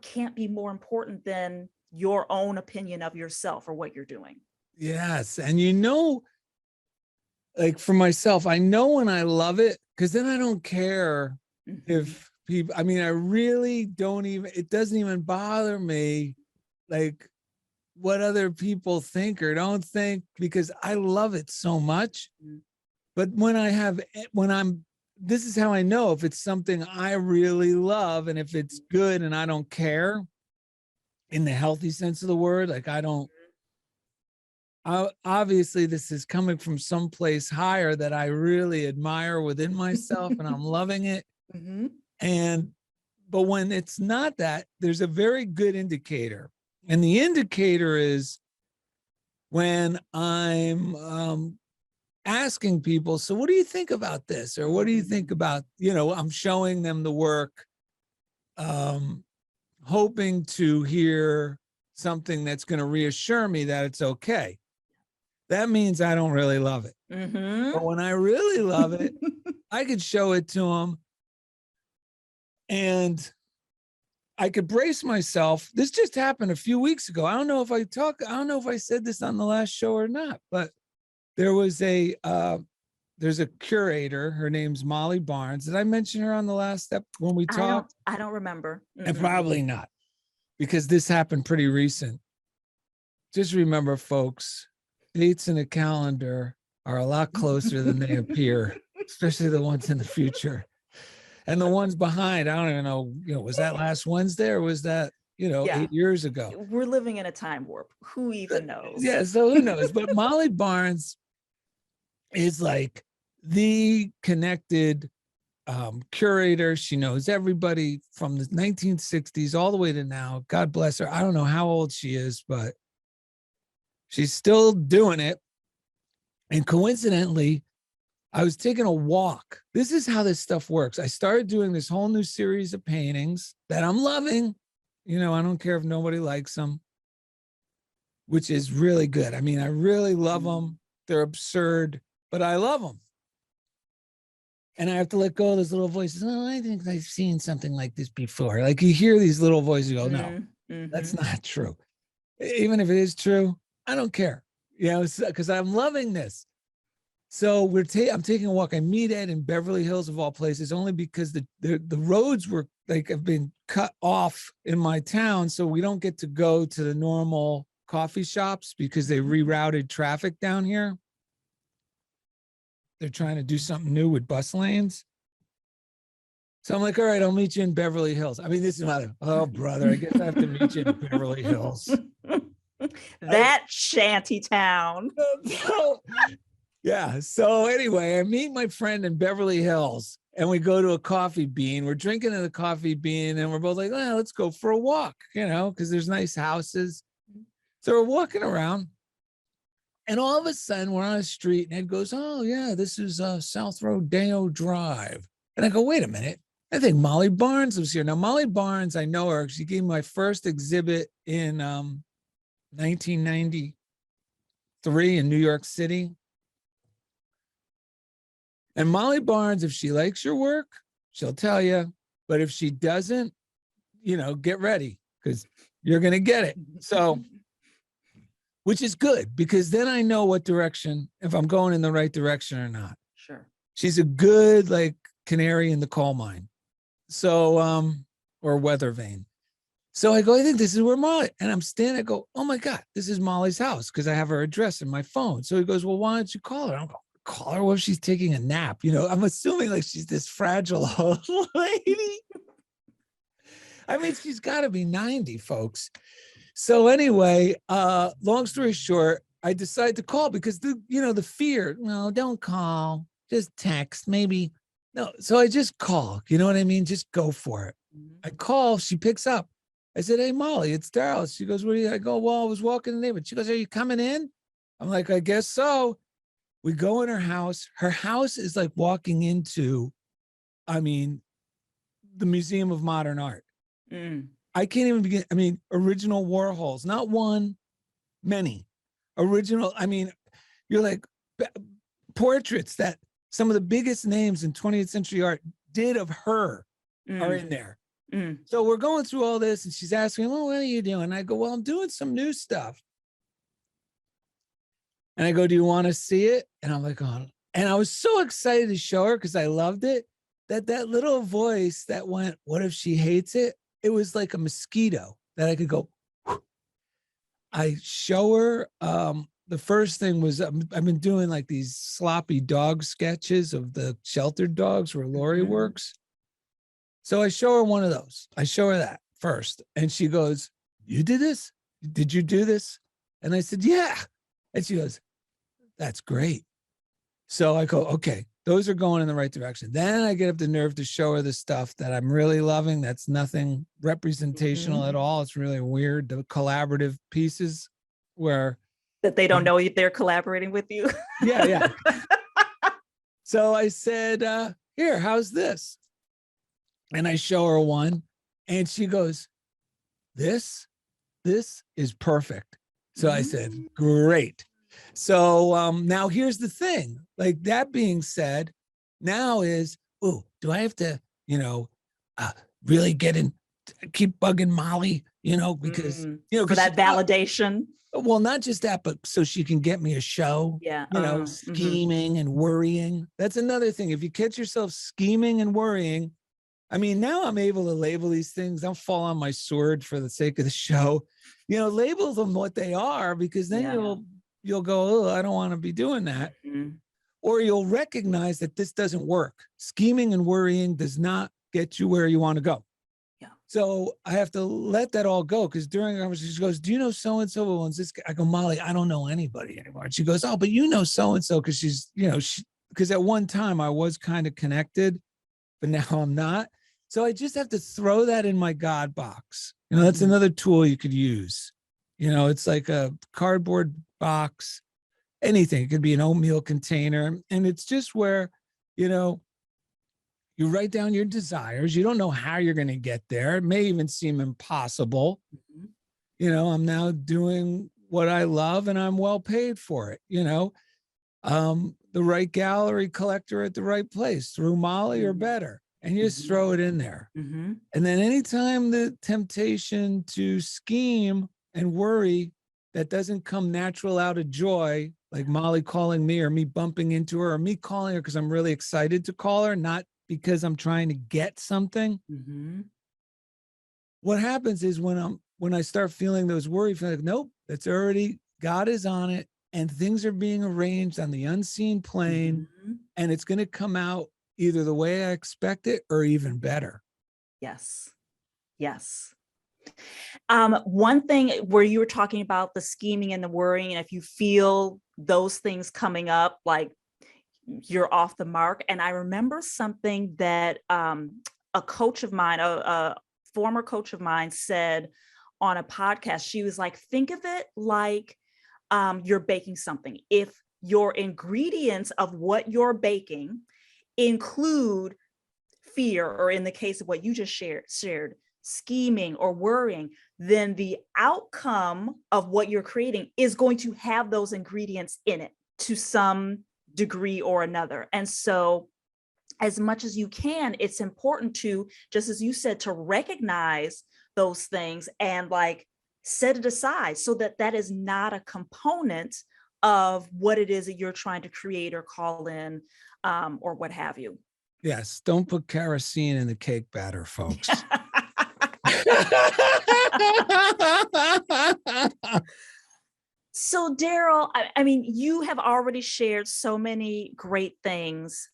can't be more important than your own opinion of yourself or what you're doing. Yes. And like for myself, I know when I love it, because then I don't care if people, I mean, I really don't even, it doesn't even bother me like what other people think or don't think, because I love it so much. But this is how I know if it's something I really love and if it's good and I don't care in the healthy sense of the word, like obviously this is coming from someplace higher that I really admire within myself and I'm loving it. But when it's not that, there's a very good indicator. And the indicator is when I'm asking people, so what do you think about this? Or what do you think about, I'm showing them the work, hoping to hear something that's going to reassure me that it's okay. That means I don't really love it. But when I really love it, I could show it to them and I could brace myself. This just happened a few weeks ago. I don't know if I said this on the last show or not, but there's a curator. Her name's Molly Barnes. Did I mention her on the last step when we talked? I don't remember. And probably not, because this happened pretty recent. Just remember, folks, dates in a calendar are a lot closer than they appear, especially the ones in the future. And the ones behind, I don't even know, was that last Wednesday or was that, 8 years ago? We're living in a time warp. Who even knows? Yeah, so who knows? But Molly Barnes is like the connected curator. She knows everybody from the 1960s all the way to now. God bless her. I don't know how old she is, but she's still doing it. And coincidentally, I was taking a walk. This is how this stuff works. I started doing this whole new series of paintings that I'm loving. I don't care if nobody likes them, which is really good. I mean, I really love them. They're absurd, but I love them. And I have to let go of those little voices. Oh, I think I've seen something like this before. Like you hear these little voices go, no, that's not true. Even if it is true, I don't care, because I'm loving this. So I'm taking a walk. I meet Ed in Beverly Hills of all places, only because the roads were have been cut off in my town. So we don't get to go to the normal coffee shops because they rerouted traffic down here. They're trying to do something new with bus lanes. So I'm like, all right, I'll meet you in Beverly Hills. I mean, this is not oh, brother, I guess I have to meet you in Beverly Hills. That shanty town. Yeah. So anyway, I meet my friend in Beverly Hills and we go to a coffee bean. We're drinking at the coffee bean and we're both like, let's go for a walk, because there's nice houses. So we're walking around. And all of a sudden, we're on a street, and Ed goes, oh, yeah, this is South Rodeo Drive. And I go, wait a minute. I think Molly Barnes lives here. Now, Molly Barnes, I know her. She gave me my first exhibit in 1993 in New York City. And Molly Barnes, if she likes your work, she'll tell you. But if she doesn't, get ready because you're going to get it. So... which is good because then I know what direction, if I'm going in the right direction or not. Sure. She's a good canary in the coal mine. So, or weather vane. So I go, I think this is where Molly, and I'm standing, I go, oh my God, this is Molly's house because I have her address in my phone. So he goes, well, why don't you call her? I'm going, call her? What if she's taking a nap? I'm assuming she's this fragile old lady. I mean, she's got to be 90, folks. So anyway, long story short, I decided to call because the fear, no, don't call, just text, maybe. No. So I just call, you know what I mean? Just go for it. I call, she picks up. I said, hey, Molly, it's Darrell. She goes, what are you? I go, well, I was walking in the neighborhood. She goes, are you coming in? I'm like, I guess so. We go in her house. Her house is like walking into, the Museum of Modern Art. I can't even begin. Original Warhols, not one, many original. I mean, you're like portraits that some of the biggest names in 20th century art did of her are in there. So we're going through all this and she's asking, well, what are you doing? I go, well, I'm doing some new stuff. And I go, do you want to see it? And I'm like, oh, and I was so excited to show her because I loved it, that little voice that went, what if she hates it? It was like a mosquito that I could go, whew. I show her, the first thing was I've been doing like these sloppy dog sketches of the sheltered dogs where Lori works. So I show her one of those. I show her that first. And she goes, you did this? Did you do this? And I said, yeah. And she goes, that's great. So I go, okay, those are going in the right direction. Then I get up the nerve to show her the stuff that I'm really loving. That's nothing representational at all. It's really weird. The collaborative pieces where that they don't know if they're collaborating with you. Yeah. So I said, here, how's this? And I show her one and she goes, this is perfect. So I said, great. So now here's the thing. Like, that being said, now is, oh, do I have to, really keep bugging Molly, because, for that validation. Well, not just that, but so she can get me a show, scheming and worrying. That's another thing. If you catch yourself scheming and worrying, I mean, now I'm able to label these things. Don't fall on my sword for the sake of the show, label them what they are, because then you'll go, oh, I don't want to be doing that. Or you'll recognize that this doesn't work. Scheming and worrying does not get you where you want to go. So I have to let that all go, because during the conversation, she goes, do you know so-and-so owns this? I go, Molly, I don't know anybody anymore. And she goes, oh, but you know so-and-so, because she's, because at one time I was kind of connected, but now I'm not. So I just have to throw that in my God box. That's another tool you could use. It's like a cardboard box, anything. It could be an oatmeal container. And it's just where, you write down your desires. You don't know how you're going to get there. It may even seem impossible. I'm now doing what I love and I'm well paid for it. The right gallery collector at the right place through Molly or better. And you just throw it in there. And then anytime the temptation to scheme and worry that doesn't come natural out of joy, like Molly calling me or me bumping into her or me calling her because I'm really excited to call her, not because I'm trying to get something. What happens is when I start feeling those worries, like, nope, it's already, God is on it and things are being arranged on the unseen plane and it's going to come out either the way I expect it or even better. Yes. One thing where you were talking about the scheming and the worrying, and if you feel those things coming up, like you're off the mark. And I remember something that a coach of mine, a former coach of mine, said on a podcast. She was like, think of it like you're baking something. If your ingredients of what you're baking include fear, or in the case of what you just shared, scheming or worrying, then the outcome of what you're creating is going to have those ingredients in it to some degree or another. And so as much as you can, it's important to, just as you said, to recognize those things and like set it aside so that that is not a component of what it is that you're trying to create or call in, or what have you. Yes. Don't put kerosene in the cake batter, folks. So Darrell, I mean, you have already shared so many great things,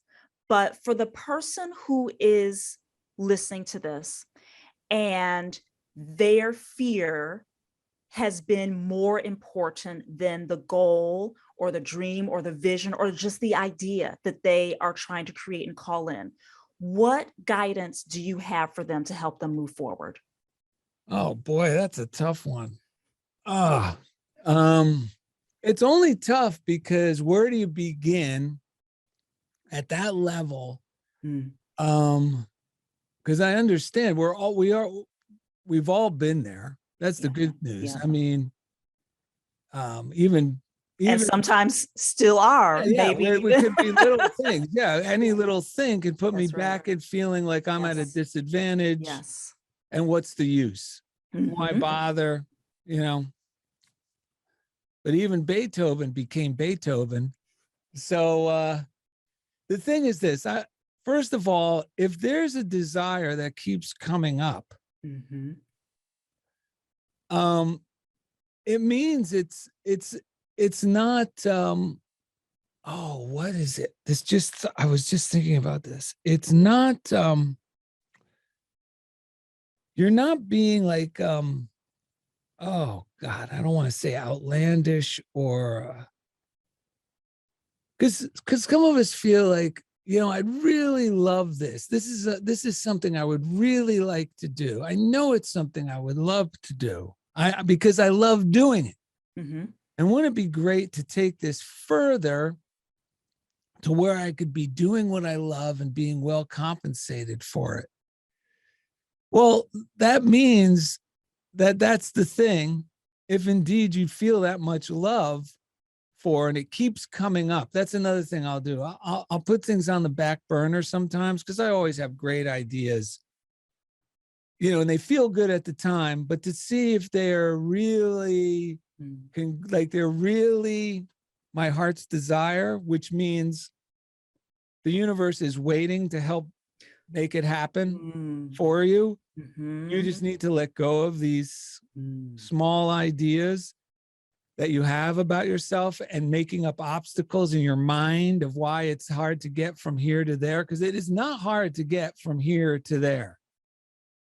but for the person who is listening to this and their fear has been more important than the goal or the dream or the vision or just the idea that they are trying to create and call in, what guidance do you have for them to help them move forward? Oh boy, that's a tough one. It's only tough because where do you begin at that level? Because I understand we've all been there. That's the good news. I mean, even and sometimes still are, maybe. we could be little things. Yeah, any little thing could put me That's right. back at feeling like I'm at a Yes. disadvantage. Yes. And what's the use? Why Mhm. bother? You know. But even Beethoven became Beethoven. So the thing is this: first of all, if there's a desire that keeps coming up, Mhm. it means it's not. Oh, what is it? I was just thinking about this. It's not. You're not being like. Oh God, I don't want to say outlandish or. Because some of us feel like, I'd really love this. This is something I would really like to do. I know it's something I would love to do. Because I love doing it. Mm-hmm. And wouldn't it be great to take this further to where I could be doing what I love and being well compensated for it? Well, that means that that's the thing. If indeed you feel that much love for, and it keeps coming up. That's another thing I'll do. I'll put things on the back burner sometimes because I always have great ideas, and they feel good at the time, but to see if they're really they're really my heart's desire, which means the universe is waiting to help make it happen for you. Mm-hmm. You just need to let go of these small ideas that you have about yourself and making up obstacles in your mind of why it's hard to get from here to there, because it is not hard to get from here to there.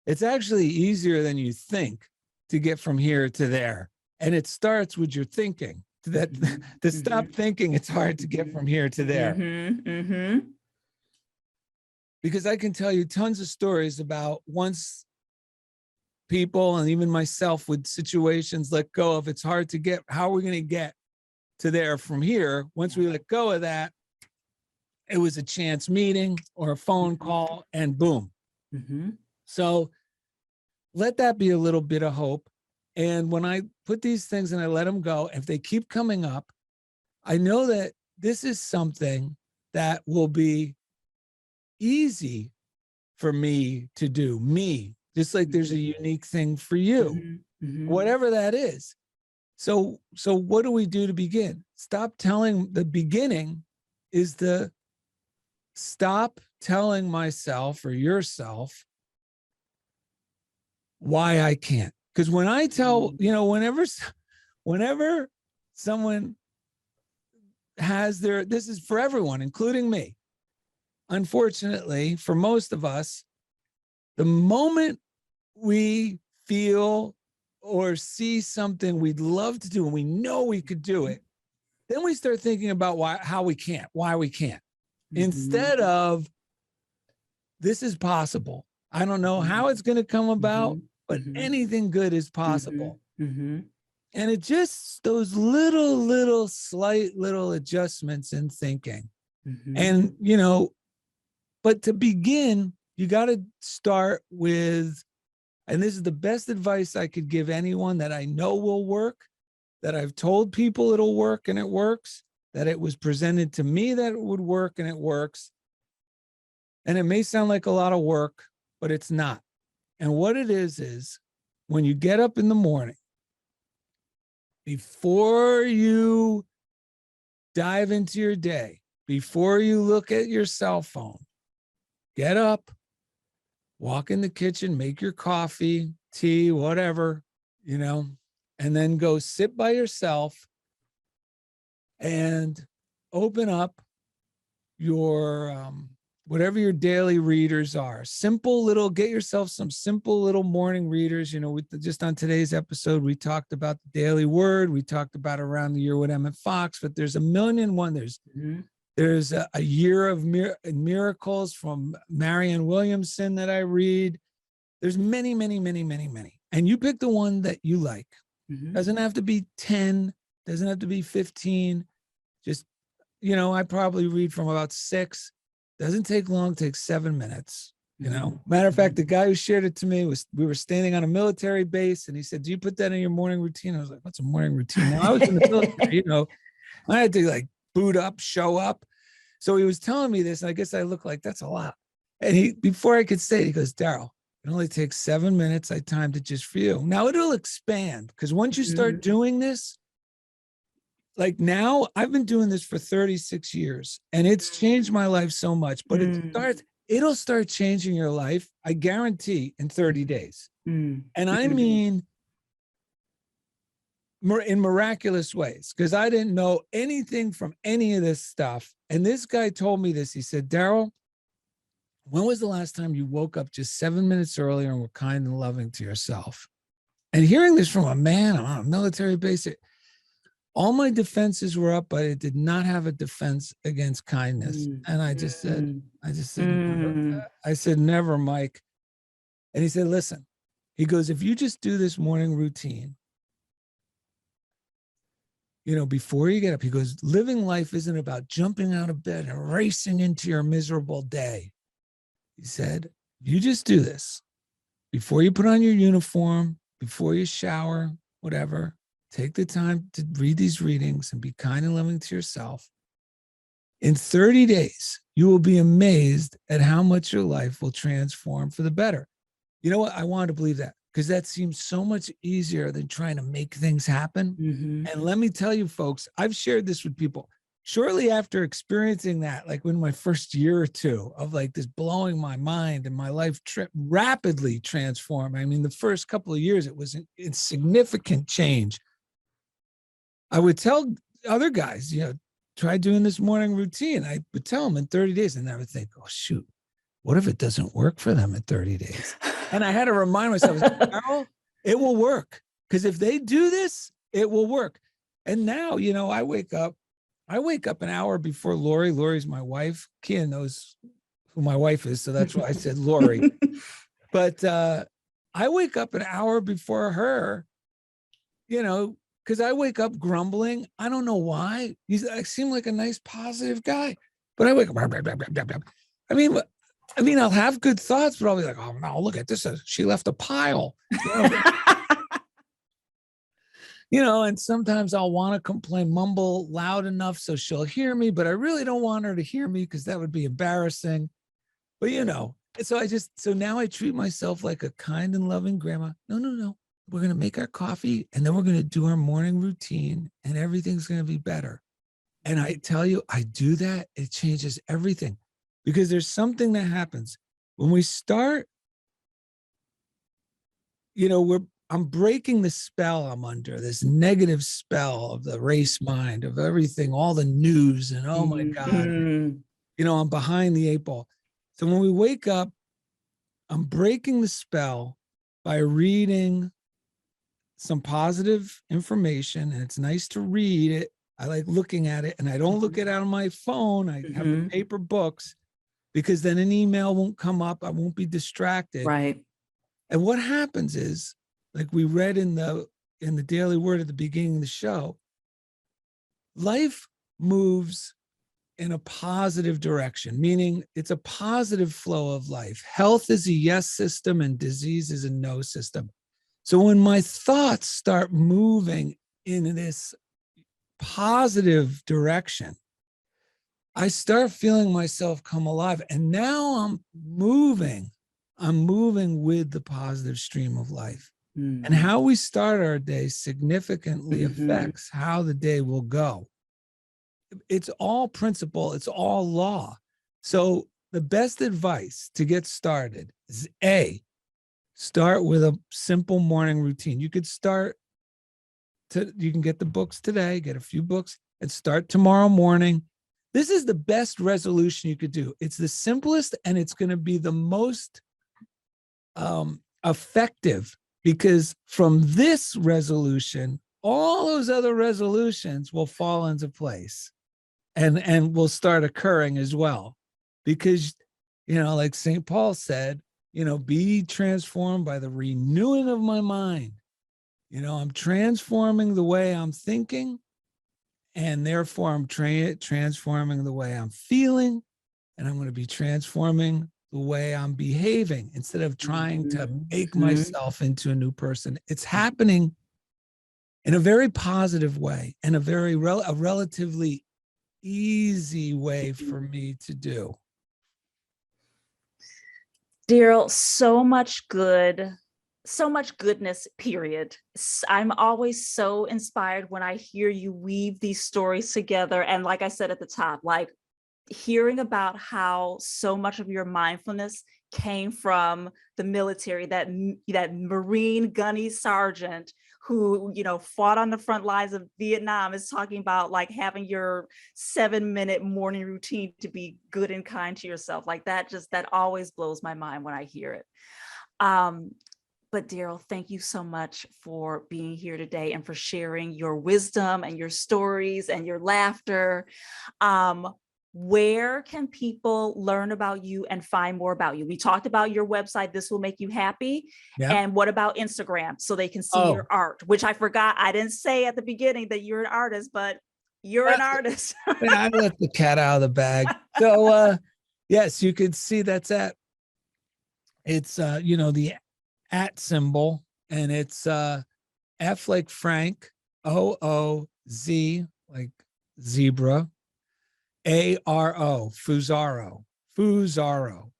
It's actually easier than you think to get from here to there. And it starts with your thinking. To stop thinking it's hard to get from here to there. Because I can tell you tons of stories about once people and even myself with situations let go of, it's hard to get, how are we going to get to there from here? Once we let go of that, it was a chance meeting or a phone call and boom. So let that be a little bit of hope. And when I put these things and I let them go, if they keep coming up, I know that this is something that will be easy for me to do, just like there's a unique thing for you, whatever that is. So what do we do to begin? The beginning is the stop telling myself or yourself why I can't. Because when I tell, whenever someone has this is for everyone, including me. Unfortunately, for most of us, the moment we feel or see something we'd love to do and we know we could do it, then we start thinking about why we can't, instead of this is possible. I don't know how it's going to come about, but anything good is possible. And it just those slight little adjustments in thinking. And, but to begin, you got to start with, and this is the best advice I could give anyone that I know will work, that I've told people it'll work and it works, that it was presented to me that it would work and it works. And it may sound like a lot of work, but it's not. And what it is when you get up in the morning, before you dive into your day, before you look at your cell phone, get up, walk in the kitchen, make your coffee, tea, whatever, and then go sit by yourself and open up your whatever your daily readers are. Get yourself some simple little morning readers. Just on today's episode, we talked about the Daily Word. We talked about Around the Year with Emmett Fox, but there's a million and one. There's a Year of Miracles from Marianne Williamson that I read. There's many, many, many, many, many. And you pick the one that you like. Doesn't have to be 10, doesn't have to be 15. Just, I probably read from about 6. Doesn't take long, takes 7 minutes. You know, matter of fact, the guy who shared it to me we were standing on a military base, and he said, "Do you put that in your morning routine?" I was like, "What's a morning routine?" Now I was in the military, you know, I had to like boot up, show up. So he was telling me this, and I guess I look like that's a lot. And before I could say it, he goes, "Darrell, it only takes 7 minutes. I timed it just for you." Now it'll expand, because once you start doing this, like now I've been doing this for 36 years and it's changed my life so much, but it'll start changing your life, I guarantee, in 30 days. And I mean, in miraculous ways, because I didn't know anything from any of this stuff. And this guy told me this. He said, "Darrell, when was the last time you woke up just 7 minutes earlier and were kind and loving to yourself?" And hearing this from a man on a military base, all my defenses were up, but it did not have a defense against kindness. And I just said, never. I said, "Never, Mike." And he said, "Listen," he goes, "if you just do this morning routine, you know, before you get up," he goes, "living life isn't about jumping out of bed and racing into your miserable day." He said, "You just do this before you put on your uniform, before you shower, whatever. Take the time to read these readings and be kind and loving to yourself. In 30 days, you will be amazed at how much your life will transform for the better." You know what? I wanted to believe that, because that seems so much easier than trying to make things happen. And let me tell you, folks, I've shared this with people. Shortly after experiencing that, like in my first year or two of like this blowing my mind, and my life rapidly transformed. I mean, the first couple of years, it was an insignificant change. I would tell other guys, you know, try doing this morning routine. I would tell them in 30 days, and I would think, "Oh, shoot, what if it doesn't work for them in 30 days? And I had to remind myself, "Darrell, it will work. Because if they do this, it will work." And now, you know, I wake up an hour before Lori. Lori's my wife. Kia knows who my wife is, so that's why I said Lori. But I wake up an hour before her, you know, because I wake up grumbling. I don't know why. I seem like a nice, positive guy, but I wake up. I mean, I'll have good thoughts, but I'll be like, "Oh no, look at this. She left a pile." You know, and sometimes I'll want to complain, mumble loud enough so she'll hear me, but I really don't want her to hear me because that would be embarrassing. But you know, so now I treat myself like a kind and loving grandma. No. We're going to make our coffee, and then we're going to do our morning routine, and everything's going to be better. And I tell you, I do that. It changes everything, because there's something that happens when we start, you know, I'm breaking the spell I'm under, this negative spell of the race mind, of everything, all the news, and oh my God, you know, I'm behind the 8 ball. So when we wake up, I'm breaking the spell by reading some positive information, and it's nice to read it. I like looking at it, and I don't look at it on my phone. I have the paper books, because then an email won't come up. I won't be distracted. Right. And what happens is, like we read in the Daily Word at the beginning of the show, life moves in a positive direction, meaning it's a positive flow of life. Health is a yes system, and disease is a no system. So when my thoughts start moving in this positive direction, I start feeling myself come alive. And now I'm moving with the positive stream of life. And how we start our day significantly affects how the day will go. It's all principle. It's all law. So the best advice to get started is start with a simple morning routine. You can get the books today, get a few books, and start tomorrow morning. This is the best resolution you could do. It's the simplest, and it's going to be the most effective, because from this resolution, all those other resolutions will fall into place and will start occurring as well. Because, you know, like St. Paul said, you know, be transformed by the renewing of my mind. You know, I'm transforming the way I'm thinking, and therefore I'm transforming the way I'm feeling, and I'm going to be transforming the way I'm behaving instead of trying to make Mhm. myself into a new person. It's happening in a very positive way and a relatively easy way for me to do. Darrell, so much goodness, period. I'm always so inspired when I hear you weave these stories together. And like I said at the top, like hearing about how so much of your mindfulness came from the military, that Marine gunny sergeant who, fought on the front lines of Vietnam, is talking about like having your 7-minute morning routine to be good and kind to yourself. Like that always blows my mind when I hear it. But Darrell, thank you so much for being here today and for sharing your wisdom and your stories and your laughter. Where can people learn about you and find more about you? We talked about your website, This Will Make You Happy. Yeah. And what about Instagram so they can see your art, which I forgot. I didn't say at the beginning that you're an artist, but you're an artist. I let the cat out of the bag. So yes, you could see it's the at symbol, and it's F like Frank, OOZ like zebra, ARO, Fusaro.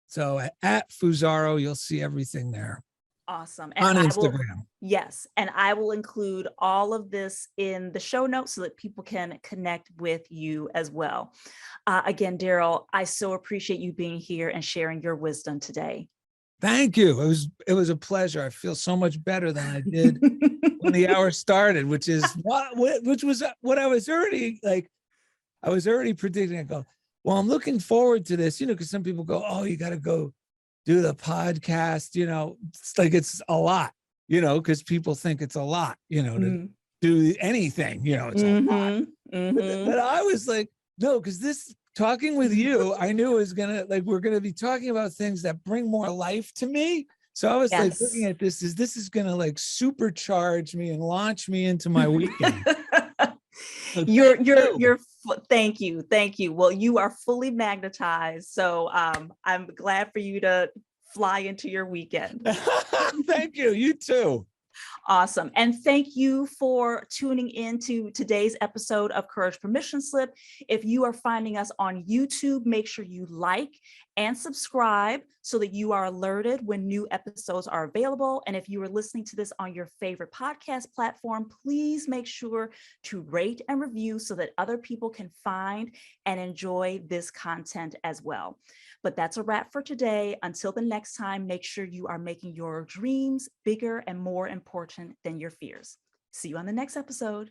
So at Fusaro, you'll see everything there. Awesome. And on Instagram. Yes. And I will include all of this in the show notes so that people can connect with you as well. Again, Darrell, I so appreciate you being here and sharing your wisdom today. Thank you. It was a pleasure. I feel so much better than I did when the hour started, which was what I was already like. I was already predicting. I go, well, I'm looking forward to this, because some people go, oh, you got to go do the podcast, it's like it's a lot, because people think it's a lot, to do anything, it's a lot. But I was like, no, because this talking with you, I knew was we're gonna be talking about things that bring more life to me. So I was like looking at this is gonna like supercharge me and launch me into my weekend. So thank you. Well, you are fully magnetized. So I'm glad for you to fly into your weekend. Thank you. You too. Awesome. And thank you for tuning in to today's episode of Courage Permission Slip. If you are finding us on YouTube, make sure you like and subscribe so that you are alerted when new episodes are available. And if you are listening to this on your favorite podcast platform, please make sure to rate and review so that other people can find and enjoy this content as well. But that's a wrap for today. Until the next time, make sure you are making your dreams bigger and more important than your fears. See you on the next episode.